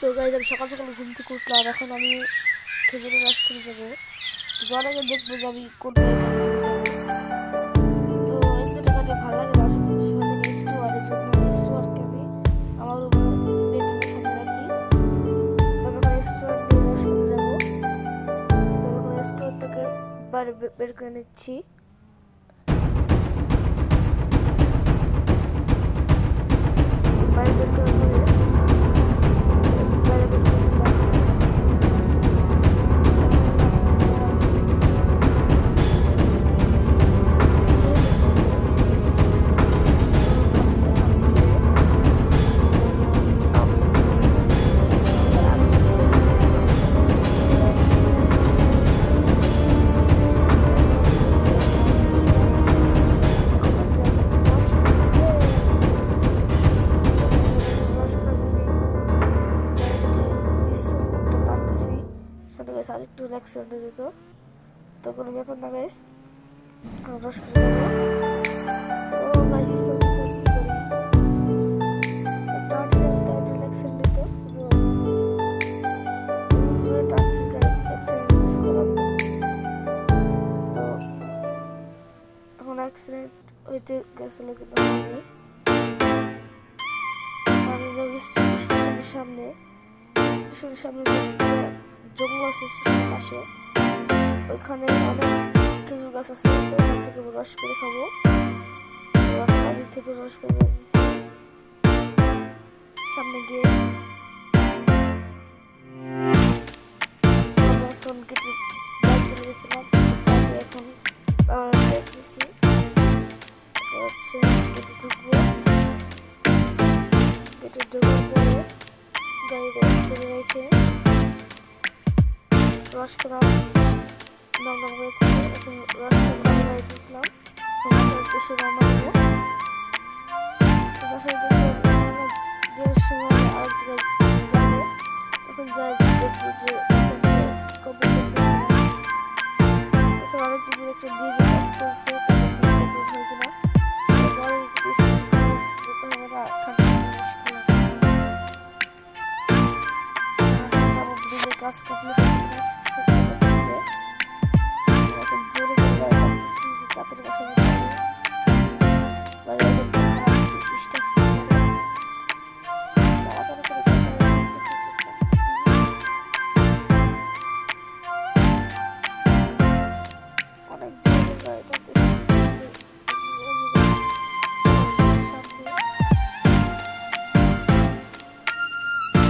তো গাইজ আমি সকাল সকাল ঘুম থেকে উঠলাম। এখন আমি খেজুরের রস খেতে যাবো। যাওয়ার আগে দেখবো যে আমি কোন গাড়িটা নিয়ে যাবো। তো এই যে টাকাটা ভালো লাগে না, সেখানে স্টোয়ার, এই জন্য স্টোয়ারকে আমি আমার বেডরুমের সামনে রাখি। তবে ওখানে স্টোয়ার নিয়ে রস খেতে যাবো। তবে ওখানে স্টোয়ার থেকে বাইরে বের করে নিচ্ছি। বাইরে বের করার পরে আর একটু অ্যাক্সিডেন্ট হয়ে যেত, তো কোনো ব্যাপার না গাইস। রস খেতে যাবো। ও গাইস এখন অ্যাক্সিডেন্ট হইতে গেছিল, কিন্তু আমি যাবো স্টেশনের সামনে। স্টেশনের সামনে যে একটা জঙ্গল আছে স্টেশনের পাশে, ওইখানে অনেক খেজুর গাছ আছে। তো ওখান থেকে রস করে খাবো। তো এখন আমি খেজুর রস করে যাচ্ছি সামনে গিয়ে। আমি এখন কেটে বাইক চলে গেছিলাম, এখন বাইক নিয়েছি হচ্ছে কেটে ঢুকবো। কেটে ঢোকার পরে গাড়িটা ছেড়ে রেখে রস করা দমদম করে থেকে এখন রস করা গাড়িতে উঠলাম। বাসার উদ্দেশ্যে রওনা দেবো। বাসার উদ্দেশ্যে রওনা দেওয়ার সময় আরেক জায়গায় যাবো। তখন যাই দেখবো যে এখানে কমপ্লিট হয়েছে কিনা। এখন অনেক দিনের একটা ব্রিজের কাজ চলছে, তো দেখি কমপ্লিট হয় কিনা। যাই যেতে হবে না, ঠান্ডা মুশকিল যাবো ব্রিজের কাজ কমপ্লিট হয়েছে কিনা সেটা দেখতে। এখন জোরে জোরে গাড়ি টানতেছি, তাড়াতাড়ি বাসায়